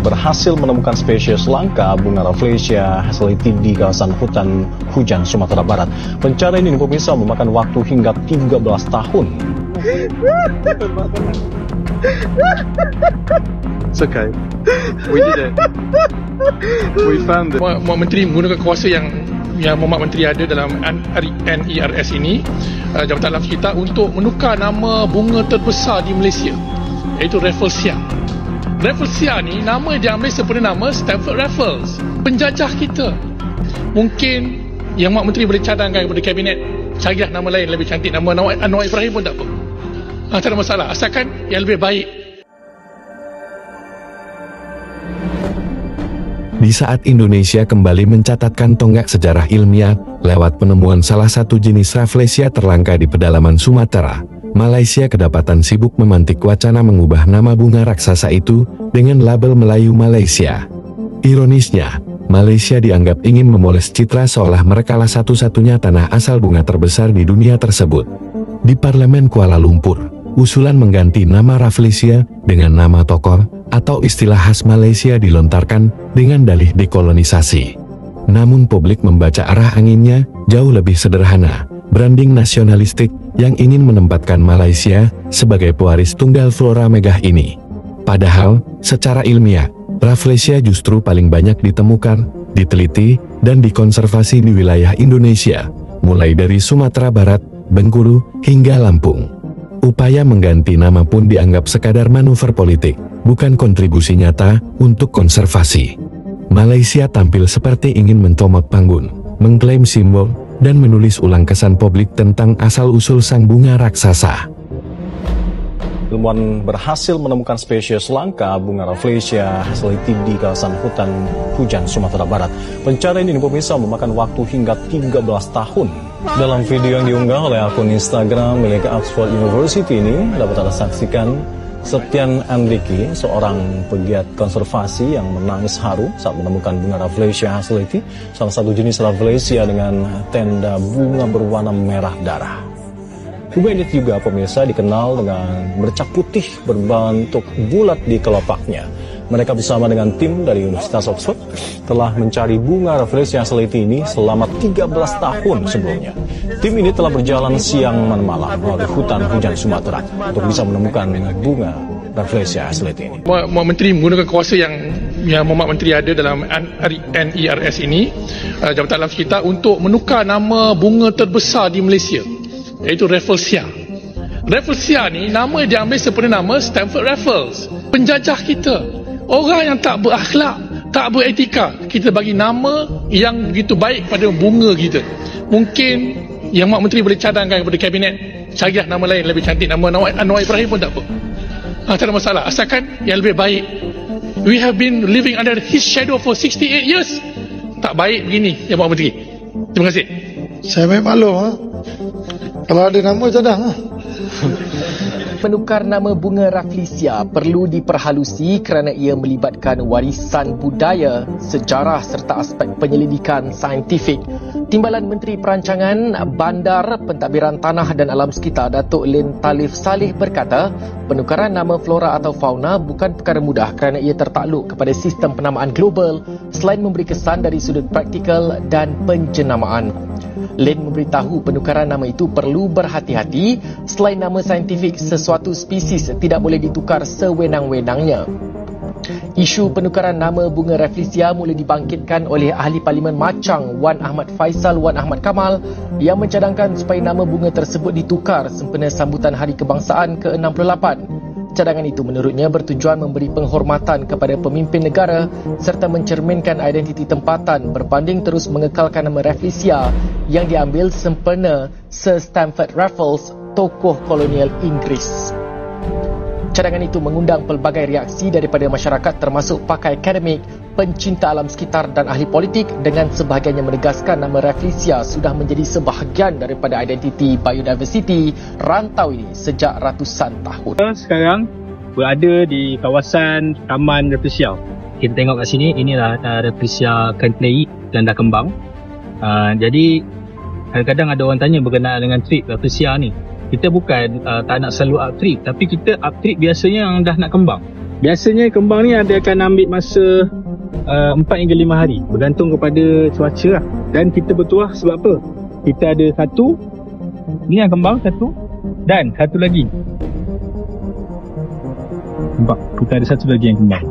berhasil menemukan spesies langka bunga Rafflesia hazeliti di kawasan hutan hujan Sumatera Barat. Pencarian ini pemirsa memakan waktu hingga 13 tahun. It's okay. We did it. We found it. Muhammad Menteri menggunakan kuasa yang Muhammad Menteri ada dalam NERS ini, Jabatan Alam Sekitar, untuk menukar nama bunga terbesar di Malaysia, iaitu Rafflesia. Rafflesia ni nama dia ambil sempena nama Stamford Raffles, penjajah kita. Mungkin yang Muhammad Menteri boleh cadangkan kepada Kabinet, carilah nama lain lebih cantik, nama Anwar Ibrahim pun tak apa. Tak ada masalah, asalkan yang lebih baik. Di saat Indonesia kembali mencatatkan tonggak sejarah ilmiah lewat penemuan salah satu jenis Rafflesia terlangka di pedalaman Sumatera, Malaysia kedapatan sibuk memantik wacana mengubah nama bunga raksasa itu dengan label Melayu Malaysia. Ironisnya, Malaysia dianggap ingin memoles citra seolah merekalah satu-satunya tanah asal bunga terbesar di dunia tersebut. Di Parlemen Kuala Lumpur, usulan mengganti nama Rafflesia dengan nama tokoh atau istilah khas Malaysia dilontarkan dengan dalih dekolonisasi. Namun publik membaca arah anginnya jauh lebih sederhana, branding nasionalistik yang ingin menempatkan Malaysia sebagai pewaris tunggal flora megah ini. Padahal, secara ilmiah, Rafflesia justru paling banyak ditemukan, diteliti, dan dikonservasi di wilayah Indonesia, mulai dari Sumatera Barat, Bengkulu, hingga Lampung. Upaya mengganti nama pun dianggap sekadar manuver politik, bukan kontribusi nyata untuk konservasi. Malaysia tampil seperti ingin mencomot panggung, mengklaim simbol, dan menulis ulang kesan publik tentang asal-usul sang bunga raksasa. Ilmuwan berhasil menemukan spesies langka bunga Rafflesia hazeliti di kawasan hutan hujan Sumatera Barat. Pencarian ini pemirsa memakan waktu hingga 13 tahun. Dalam video yang diunggah oleh akun Instagram milik Oxford University ini dapat Anda saksikan Septian Andriki, seorang pegiat konservasi yang menangis haru saat menemukan bunga Rafflesia hazeliti, salah satu jenis Rafflesia dengan tenda bunga berwarna merah darah. Bunga ini juga pemirsa dikenal dengan bercak putih berbentuk bulat di kelopaknya. Mereka bersama dengan tim dari Universitas Oxford telah mencari bunga Rafflesia hazeliti ini selama 13 tahun sebelumnya. Tim ini telah berjalan siang dan malam melalui hutan hujan Sumatera untuk bisa menemukan bunga Rafflesia hazeliti ini. Muhammad Menteri menggunakan kuasa yang Muhammad Menteri ada dalam NERS ini, Jabatan Alam Sekitar, untuk menukar nama bunga terbesar di Malaysia, iaitu Rafflesia. Rafflesia ni nama dia ambil sempena nama Stamford Raffles, penjajah kita. Orang yang tak berakhlak, tak beretika, kita bagi nama yang begitu baik pada bunga kita. Mungkin yang Muhammad Menteri boleh cadangkan kepada Kabinet, carilah nama lain lebih cantik, nama Anwar Ibrahim pun tak apa. Tak ada masalah, asalkan yang lebih baik. We have been living under his shadow for 68 years. Tak baik begini yang Muhammad Menteri. Terima kasih. Saya memang maklum, kalau ada nama cadang. Menukar nama bunga Rafflesia perlu diperhalusi kerana ia melibatkan warisan budaya, sejarah serta aspek penyelidikan saintifik. Timbalan Menteri Perancangan, Bandar, Pentadbiran Tanah dan Alam Sekitar Datuk Lin Talif Saleh berkata, penukaran nama flora atau fauna bukan perkara mudah kerana ia tertakluk kepada sistem penamaan global selain memberi kesan dari sudut praktikal dan penjenamaan. Lin memberitahu penukaran nama itu perlu berhati-hati selain nama saintifik, sesuatu spesies tidak boleh ditukar sewenang-wenangnya. Isu penukaran nama bunga Rafflesia mula dibangkitkan oleh Ahli Parlimen Machang Wan Ahmad Faisal Wan Ahmad Kamal yang mencadangkan supaya nama bunga tersebut ditukar sempena sambutan Hari Kebangsaan ke-68. Cadangan itu menurutnya bertujuan memberi penghormatan kepada pemimpin negara serta mencerminkan identiti tempatan berbanding terus mengekalkan nama Rafflesia yang diambil sempena Sir Stamford Raffles, tokoh kolonial Inggeris. Cadangan itu mengundang pelbagai reaksi daripada masyarakat termasuk pakar akademik, pencinta alam sekitar dan ahli politik dengan sebahagiannya menegaskan nama Rafflesia sudah menjadi sebahagian daripada identiti biodiversity rantau ini sejak ratusan tahun. Sekarang berada di kawasan Taman Rafflesia. Kita tengok kat sini, inilah Rafflesia Cantlei dan dah kembang. Jadi kadang-kadang ada orang tanya berkenaan dengan trip Rafflesia ni. Kita bukan tak nak selalu up trip, tapi kita up trip biasanya yang dah nak kembang. Biasanya kembang ni ada akan ambil masa 4 hingga 5 hari bergantung kepada cuaca lah. Dan kita bertuah sebab apa? Kita ada satu, ni yang kembang satu, dan satu lagi. Nampak? Kita ada satu lagi yang kembang.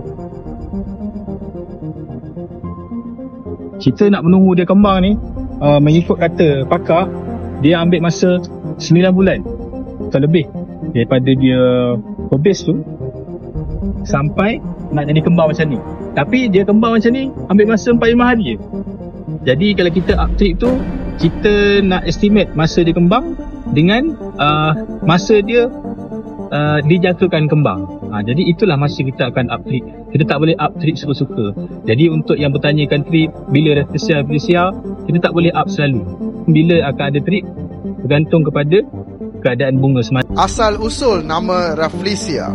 Kita nak menunggu dia kembang ni, mengikut kata pakar, dia ambil masa 9 bulan atau lebih daripada dia habis tu sampai nak jadi kembang macam ni. Tapi dia kembang macam ni ambil masa 4-5 hari je. Jadi kalau kita uptrip tu, kita nak estimate masa dia kembang dengan masa dia dijatuhkan kembang. Jadi itulah masa kita akan uptrip. Kita tak boleh uptrip suka-suka. Jadi untuk yang bertanyakan trip bila Rafflesia, kita tak boleh up selalu. Bila akan ada trip bergantung kepada keadaan bunga semasa. Asal usul nama Rafflesia.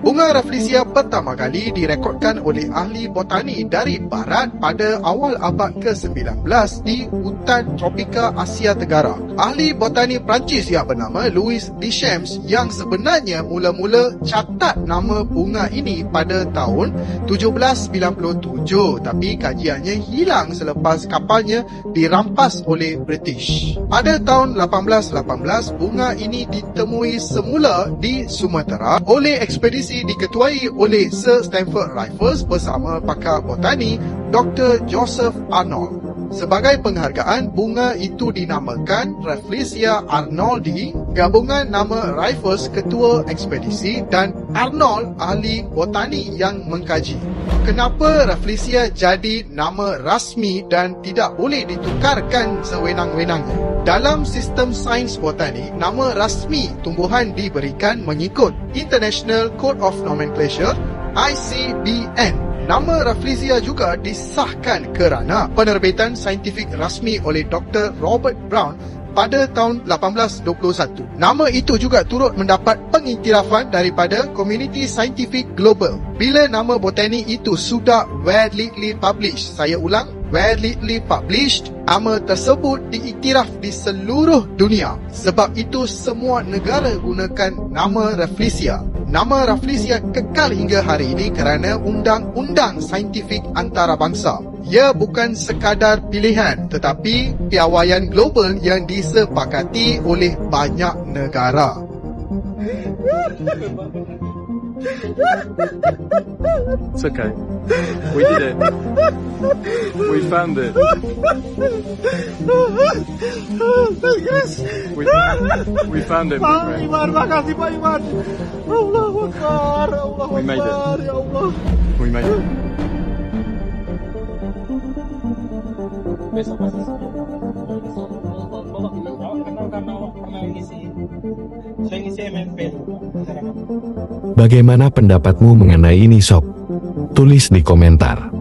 Bunga Rafflesia pertama kali direkodkan oleh ahli botani dari barat pada awal abad ke-19 di hutan tropika Asia Tenggara. Ahli botani Perancis yang bernama Louis Deschamps yang sebenarnya mula-mula catat nama bunga ini pada tahun 1797, tapi kajiannya hilang selepas kapalnya dirampas oleh British. Pada tahun 1818, bunga ini ditemui semula di Sumatera oleh ekspedisi diketuai oleh Sir Stamford Raffles bersama pakar botani Dr. Joseph Arnold. Sebagai penghargaan, bunga itu dinamakan Rafflesia arnoldi, gabungan nama Raffles ketua ekspedisi dan Arnold ahli botani yang mengkaji. Kenapa Rafflesia jadi nama rasmi dan tidak boleh ditukarkan sewenang-wenangnya? Dalam sistem sains botanik, nama rasmi tumbuhan diberikan mengikut International Code of Nomenclature (ICBN). Nama Rafflesia juga disahkan kerana penerbitan saintifik rasmi oleh Dr. Robert Brown pada tahun 1821. Nama itu juga turut mendapat pengiktirafan daripada komuniti saintifik global. Bila nama botani itu sudah widely published, saya ulang, widely published, nama tersebut diiktiraf di seluruh dunia. Sebab itu semua negara gunakan nama Rafflesia. Nama Rafflesia kekal hingga hari ini kerana undang-undang saintifik antarabangsa. Ia bukan sekadar pilihan tetapi piawaian global yang disepakati oleh banyak negara. It's okay. We did it. We found it. We found it. Pak Iman, makasih Pak Iman. Allahu Akbar, Allahu We made it. Akbar, ya Allah. We made it. Bagaimana pendapatmu mengenai ini sob? Tulis di komentar.